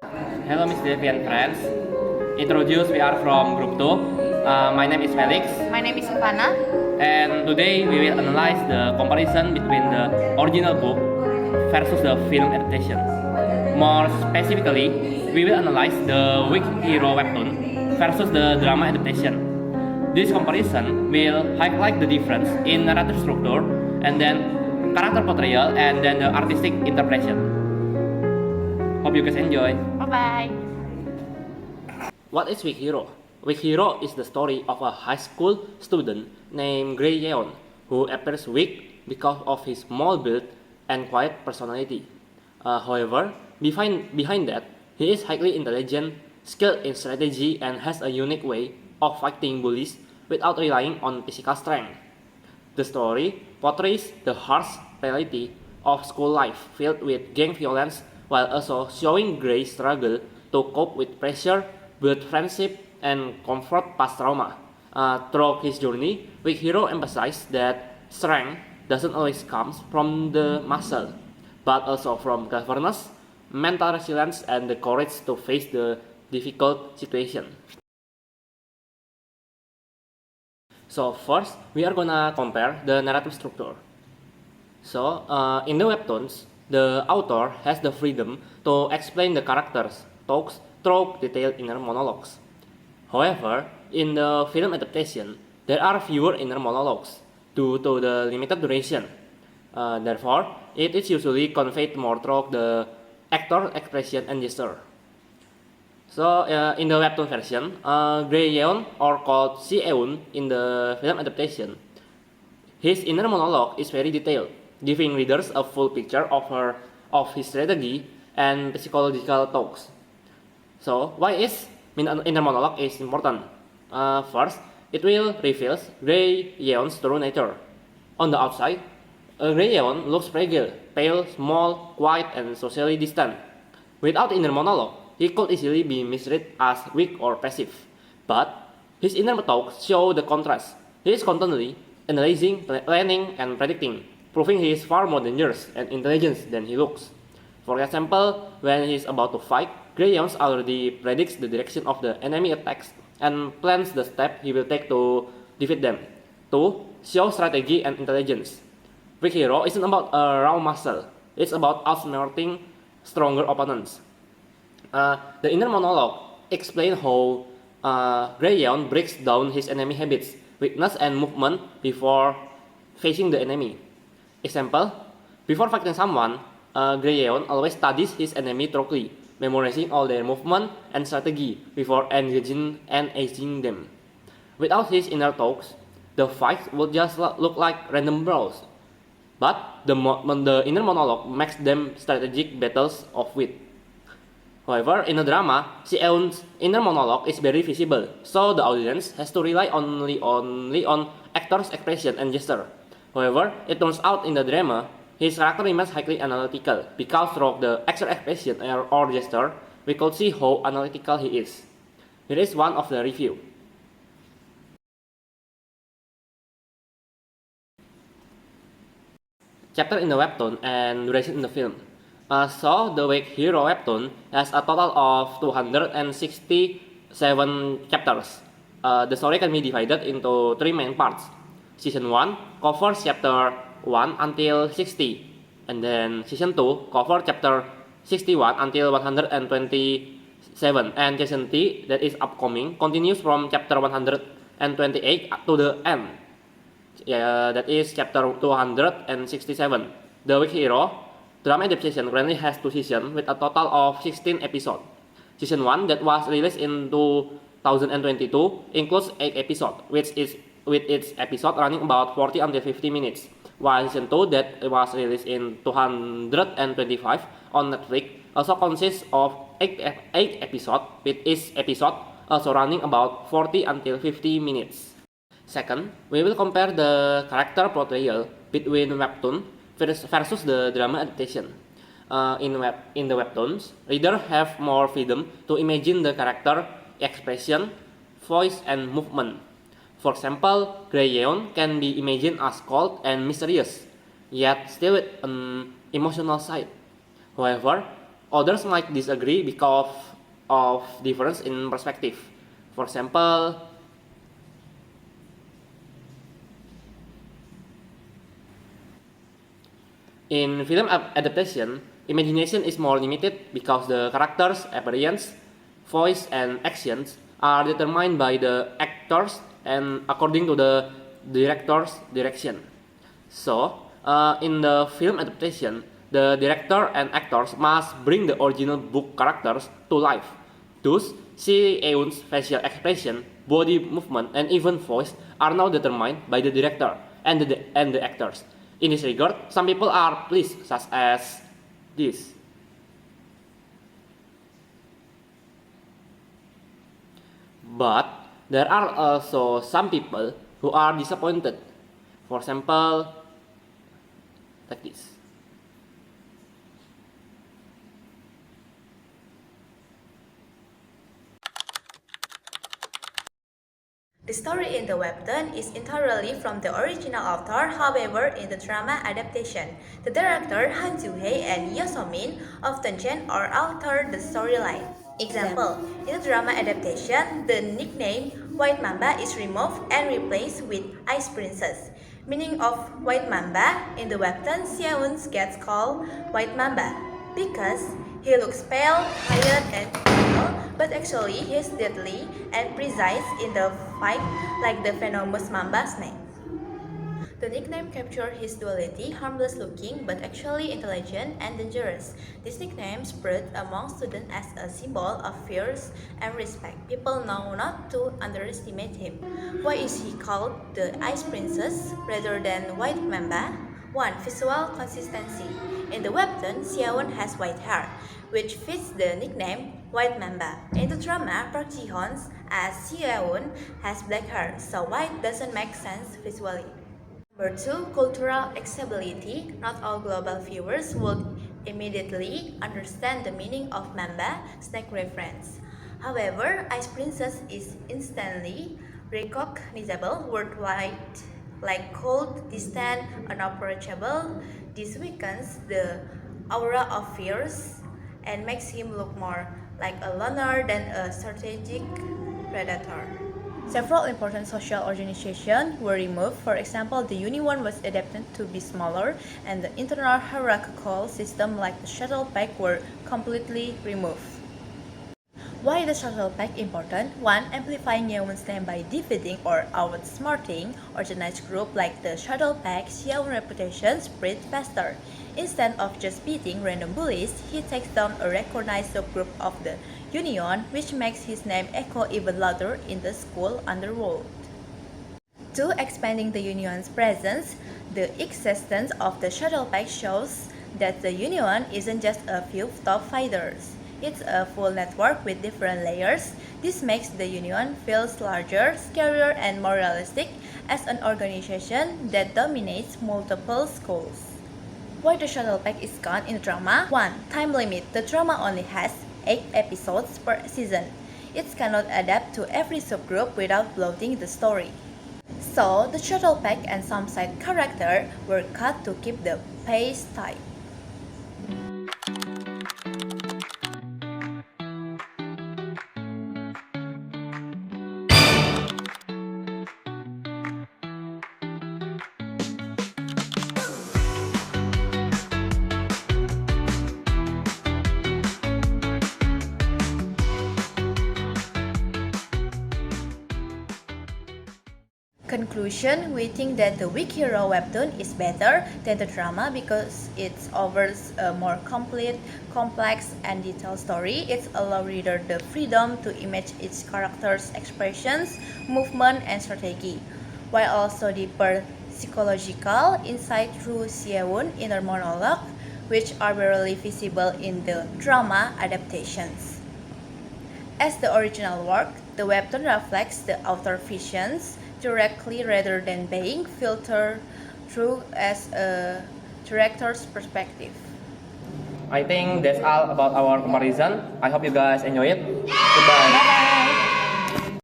Hello, Miss Devi and friends. Introduce, we are from Group 2. My name is Felix, My name is Ivana. and today we will analyze the comparison between the original book versus the film adaptation. More specifically, we will analyze the Weak Hero webtoon versus the drama adaptation. This comparison will highlight the difference in narrative structure and then character portrayal and then the artistic interpretation. Hope you guys enjoy. Bye-bye. What is Weak Hero? Weak Hero is the story of a high school student named Gray Yeon who appears weak because of his small build and quiet personality. However, behind that, he is highly intelligent, skilled in strategy, and has a unique way of fighting bullies without relying on physical strength. The story portrays the harsh reality of school life filled with gang violence while also showing Gray's struggle to cope with pressure, build friendship, and confront past trauma. Throughout his journey, Weak Hero emphasizes that strength doesn't always come from the muscle, but also from cleverness, mental resilience, and the courage to face the difficult situation. So first, we are gonna compare the narrative structure. So, in the webtoons, the author has the freedom to explain the characters' talks through detailed inner monologues. However, in the film adaptation, there are fewer inner monologues due to the limited duration. Therefore, it is usually conveyed more through the actor expression and gesture. So, in the webtoon version, Gray Yeon, or called Si-eun in the film adaptation, his inner monologue is very detailed, giving readers a full picture of his strategy and psychological talks. So, why is inner monologue is important? First, it will reveal Gray Yeon's true nature. On the outside, Gray Yeon looks fragile, pale, small, quiet, and socially distant. Without inner monologue, he could easily be misread as weak or passive. But his inner talks show the contrast. He is constantly analyzing, planning, and predicting, proving he is far more dangerous and intelligent than he looks. For example, when he is about to fight, Gray Yeon already predicts the direction of the enemy attacks and plans the step he will take to defeat them. 2. Show strategy and intelligence. Weak Hero isn't about a raw muscle, it's about outsmarting stronger opponents. The inner monologue explains how Gray Yeon breaks down his enemy habits, weakness, and movement before facing the enemy. Example, before fighting someone, Gray Yeon always studies his enemy thoroughly, memorizing all their movement and strategy before engaging and aging them. Without his inner talks, the fights would just look like random brawls. But the inner monologue makes them strategic battles of wit. However, in a drama, Si-eun's inner monologue is very visible, so the audience has to rely only on actors' expression and gesture. However, it turns out in the drama, his character remains highly analytical, because through the actor expression or gesture, we could see how analytical he is. Here is one of the review. Chapter in the webtoon and duration in the film. So, the Weak Hero webtoon has a total of 267 chapters. The story can be divided into three main parts. Season 1 covers chapter 1 until 60, and then Season 2 covers chapter 61 until 127, and Season 3, that is upcoming, continues from chapter 128 to the end. That is chapter 267. The Weak Hero drama adaptation currently has 2 seasons with a total of 16 episodes. Season 1 that was released in 2022 includes 8 episodes, with its episode running about 40 until 50 minutes, while Season 2 that was released in 225 on Netflix also consists of 8 episodes, with each episode also running about 40 until 50 minutes. Second, we will compare the character portrayal between webtoon versus the drama adaptation. In the webtoons, readers have more freedom to imagine the character, expression, voice, and movement. For example, Gray Yeon can be imagined as cold and mysterious, yet still with an emotional side. However, Others might disagree because of difference in perspective. For example, in film adaptation, imagination is more limited because the characters' appearance, voice, and actions are determined by the actors and according to the director's direction. So, in the film adaptation, the director and actors must bring the original book characters to life. Thus, Si-eun's facial expression, body movement, and even voice are now determined by the director and the actors. In this regard, some people are pleased, such as this. But there are also some people who are disappointed. For example, like this. The story in the webtoon is entirely from the original author, however, in the drama adaptation, the director Han Joo-hae and Yoo So-min often change or alter the storyline. Example, in the drama adaptation, the nickname White Mamba is removed and replaced with Ice Princess. Meaning of White Mamba, in the webtoon, Si-eun gets called White Mamba because he looks pale, tired, and evil, but actually he is deadly and precise in the fight like the venomous mamba snake. The nickname captures his duality, harmless looking but actually intelligent and dangerous. This nickname spread among students as a symbol of fears and respect. People know not to underestimate him. Why is he called the Ice Princess rather than White Mamba? 1. Visual consistency. In the webtoon, Si-eun has white hair, which fits the nickname White Mamba. In the drama, Park Ji-hoon as Si-eun has black hair, so white doesn't make sense visually. Number 2. Cultural accessibility. Not all global viewers would immediately understand the meaning of Mamba snake reference. However, Ice Princess is instantly recognizable worldwide, like cold, distant, unapproachable. This weakens the aura of fears and makes him look more like a loner than a strategic predator. Several important social organizations were removed. For example, the Union was adapted to be smaller, and the internal hierarchical system like the shuttle pack were completely removed. Why the shuttle pack important? 1. Amplifying Yeon's name by defeating or outsmarting organized group like the shuttle pack, Yeon's reputation spread faster. Instead of just beating random bullies, he takes down a recognized subgroup of the Union, which makes his name echo even louder in the school underworld. 2. Expanding the Union's presence. The existence of the shuttle pack shows that the Union isn't just a few top fighters. It's a full network with different layers. This makes the Union feel larger, scarier, and more realistic as an organization that dominates multiple schools. Why the shuttle pack is gone in the drama? 1. Time limit. The drama only has 8 episodes per season. It cannot adapt to every subgroup without bloating the story. So, the shuttle pack and some side characters were cut to keep the pace tight. Conclusion, we think that the Weak Hero webtoon is better than the drama because it offers a more complete, complex, and detailed story. It allows reader the freedom to imagine its character's expressions, movement, and strategy, while also deeper psychological insight through Si-eun's inner monologue, which are rarely visible in the drama adaptations. As the original work, the webtoon reflects the author's visions directly rather than being filtered through as a director's perspective. I think that's all about our comparison. I hope you guys enjoy it. Goodbye.